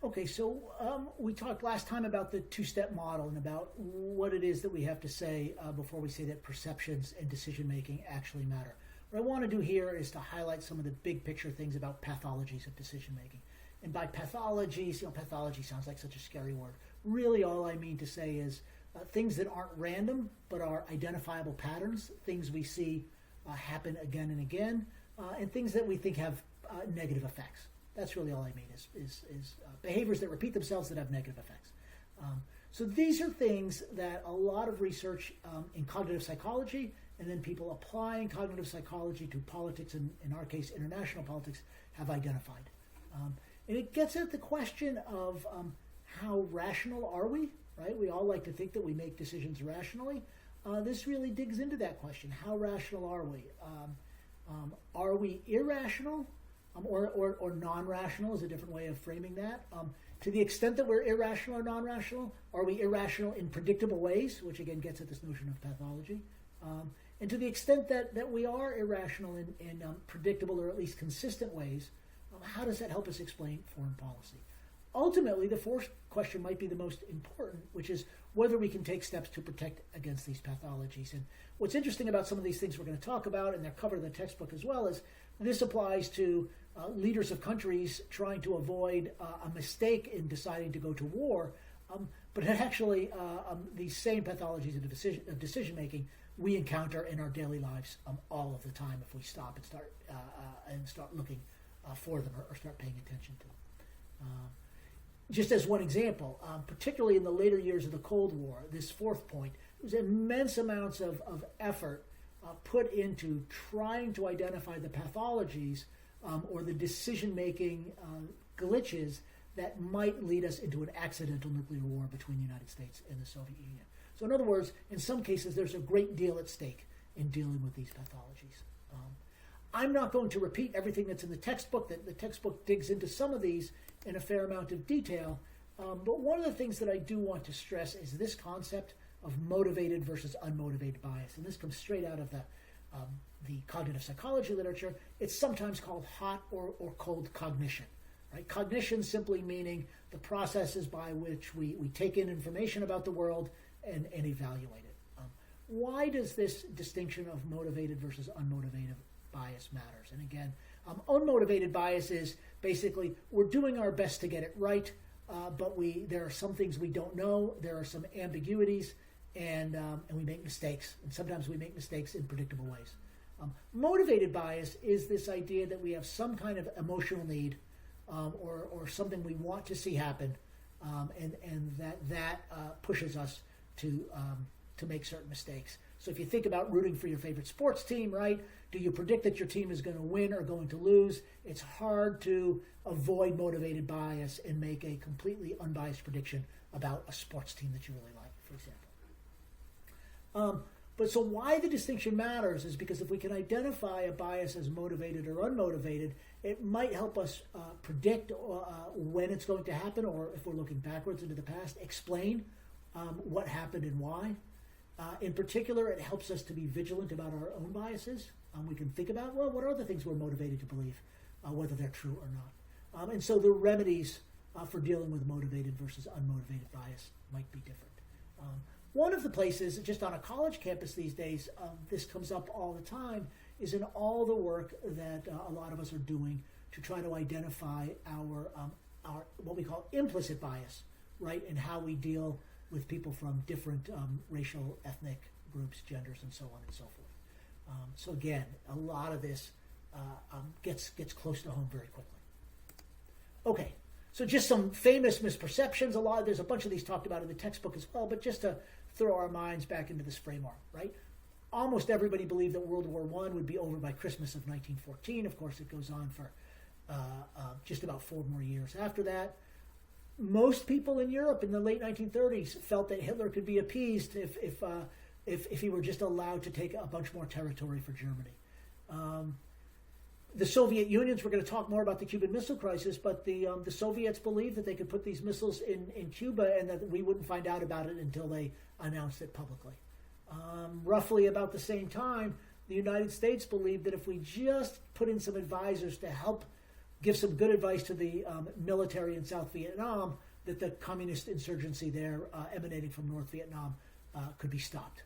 Okay, so we talked last time about the two-step model and about what it is that we have to say before we say that perceptions and decision-making actually matter. What I want to do here is to highlight some of the big picture things about pathologies of decision-making. And by pathologies, pathology sounds like such a scary word. Really all I mean to say is things that aren't random but are identifiable patterns, things we see happen again and again, and things that we think have negative effects. That's really all I mean is behaviors that repeat themselves that have negative effects. So these are things that a lot of research in cognitive psychology and then people applying cognitive psychology to politics, and in our case international politics, have identified. And it gets at the question of how rational are we, right? We all like to think that we make decisions rationally. This really digs into that question. How rational are we? Are we irrational? Or non-rational is a different way of framing that. To the extent that we're irrational or non-rational, are we irrational in predictable ways, which again gets at this notion of pathology? And to the extent that we are irrational in predictable or at least consistent ways, how does that help us explain foreign policy? Ultimately, the fourth question might be the most important, which is whether we can take steps to protect against these pathologies. And what's interesting about some of these things we're going to talk about, and they're covered in the textbook as well, is this applies to leaders of countries trying to avoid a mistake in deciding to go to war. But actually, these same pathologies of decision-making we encounter in our daily lives all of the time if we stop and start looking for them or start paying attention to them. Just as one example, particularly in the later years of the Cold War, this fourth point, there was immense amounts of effort put into trying to identify the pathologies or the decision-making glitches that might lead us into an accidental nuclear war between the United States and the Soviet Union. So in other words, in some cases, there's a great deal at stake in dealing with these pathologies. I'm not going to repeat everything that's in the textbook. The textbook digs into some of these in a fair amount of detail. But one of the things that I do want to stress is this concept of motivated versus unmotivated bias. And this comes straight out of the cognitive psychology literature. It's sometimes called hot or cold cognition. Right? Cognition simply meaning the processes by which we take in information about the world and evaluate it. Why does this distinction of motivated versus unmotivated bias matters? And again, unmotivated bias is basically we're doing our best to get it right, but there are some things we don't know, there are some ambiguities, and we make mistakes. And sometimes we make mistakes in predictable ways. Motivated bias is this idea that we have some kind of emotional need or something we want to see happen, and that pushes us to make certain mistakes. So if you think about rooting for your favorite sports team, right? Do you predict that your team is going to win or going to lose? It's hard to avoid motivated bias and make a completely unbiased prediction about a sports team that you really like, for example. But so why the distinction matters is because if we can identify a bias as motivated or unmotivated, it might help us predict when it's going to happen, or if we're looking backwards into the past, explain what happened and why. In particular, it helps us to be vigilant about our own biases. We can think about, well, what are the things we're motivated to believe, whether they're true or not. And so the remedies for dealing with motivated versus unmotivated bias might be different. One of the places, just on a college campus these days, this comes up all the time, is in all the work that a lot of us are doing to try to identify our what we call implicit bias, right, and how we deal with people from different racial, ethnic groups, genders, and so on and so forth. So again, a lot of this gets close to home very quickly. Okay, so just some famous misperceptions. There's a bunch of these talked about in the textbook as well, but just to throw our minds back into this framework, right? Almost everybody believed that World War I would be over by Christmas of 1914. Of course, it goes on for just about 4 more years after that. Most people in Europe in the late 1930s felt that Hitler could be appeased if he were just allowed to take a bunch more territory for Germany. The Soviet Unions, we're going to talk more about the Cuban Missile Crisis, but the Soviets believed that they could put these missiles in Cuba and that we wouldn't find out about it until they announced it publicly. Roughly about the same time, the United States believed that if we just put in some advisors to help give some good advice to the military in South Vietnam that the communist insurgency there emanating from North Vietnam could be stopped.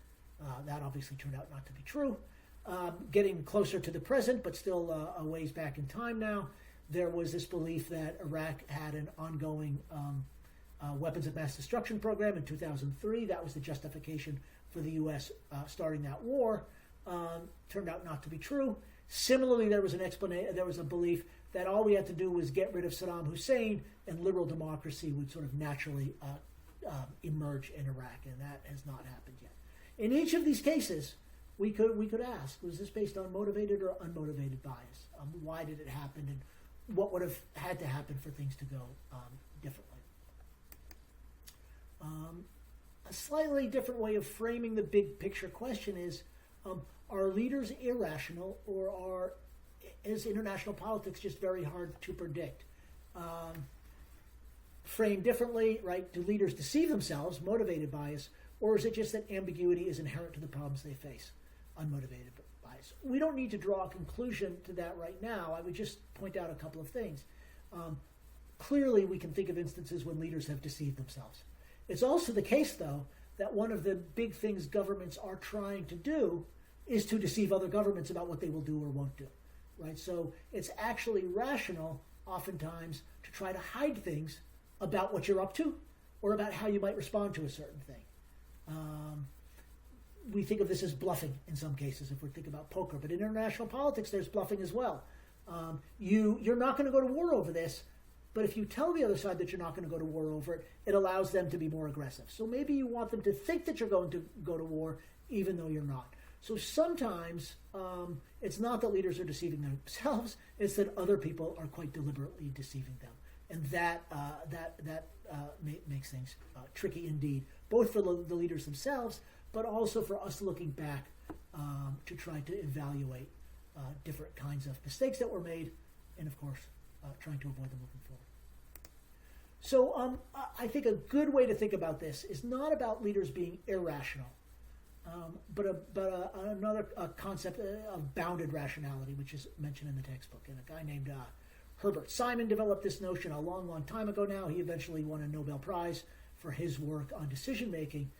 That obviously turned out not to be true. Getting closer to the present, but still a ways back in time now, there was this belief that Iraq had an ongoing weapons of mass destruction program in 2003. That was the justification for the U.S. Starting that war. Turned out not to be true. Similarly, there was a belief that all we had to do was get rid of Saddam Hussein and liberal democracy would sort of naturally emerge in Iraq, and that has not happened yet. In each of these cases, we could ask, was this based on motivated or unmotivated bias? Why did it happen, and what would have had to happen for things to go differently? A slightly different way of framing the big picture question is, are leaders irrational, or is international politics just very hard to predict? Framed differently, right? Do leaders deceive themselves, motivated bias, or is it just that ambiguity is inherent to the problems they face, unmotivated bias? We don't need to draw a conclusion to that right now. I would just point out a couple of things. Clearly, we can think of instances when leaders have deceived themselves. It's also the case, though, that one of the big things governments are trying to do is to deceive other governments about what they will do or won't do, right? So it's actually rational, oftentimes, to try to hide things about what you're up to or about how you might respond to a certain thing. We think of this as bluffing in some cases if we think about poker, but in international politics, there's bluffing as well. You're not going to go to war over this, but if you tell the other side that you're not going to go to war over it, it allows them to be more aggressive. So maybe you want them to think that you're going to go to war, even though you're not. So sometimes it's not that leaders are deceiving themselves; it's that other people are quite deliberately deceiving them, and that makes things tricky indeed, both for the leaders themselves, but also for us looking back to try to evaluate different kinds of mistakes that were made, and of course, trying to avoid them moving forward. So I think a good way to think about this is not about leaders being irrational, but another concept of bounded rationality, which is mentioned in the textbook. And a guy named Herbert Simon developed this notion a long, long time ago now. He eventually won a Nobel Prize for his work on decision making.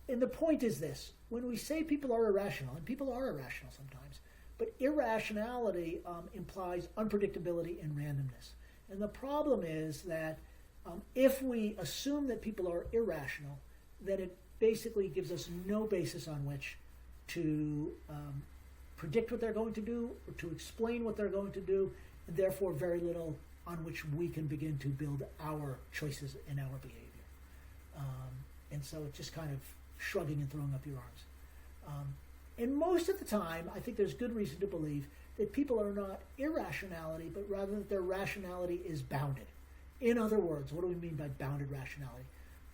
And the point is this: when we say people are irrational, and people are irrational sometimes, but irrationality implies unpredictability and randomness. And the problem is that if we assume that people are irrational, then it basically gives us no basis on which to predict what they're going to do or to explain what they're going to do, and therefore very little on which we can begin to build our choices and our behavior. And so it's just kind of shrugging and throwing up your arms. And most of the time, I think there's good reason to believe that people are not irrationality, but rather that their rationality is bounded. In other words, what do we mean by bounded rationality?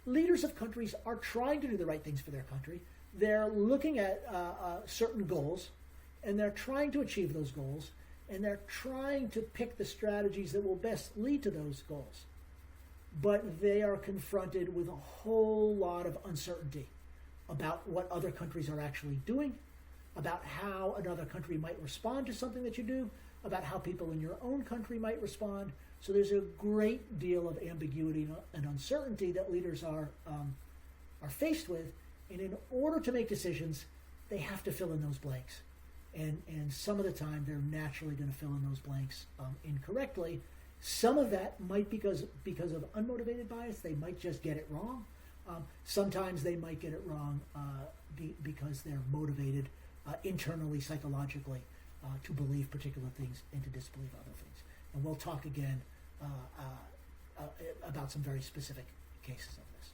Leaders of countries are trying to do the right things for their country. They're looking at certain goals, and they're trying to achieve those goals, and they're trying to pick the strategies that will best lead to those goals. But they are confronted with a whole lot of uncertainty about what other countries are actually doing, about how another country might respond to something that you do, about how people in your own country might respond. So there's a great deal of ambiguity and uncertainty that leaders are faced with, and in order to make decisions, they have to fill in those blanks. And some of the time, they're naturally going to fill in those blanks incorrectly. Some of that might because of unmotivated bias. They might just get it wrong. Sometimes they might get it wrong because they're motivated internally, psychologically, to believe particular things and to disbelieve other things. And we'll talk again about some very specific cases of this.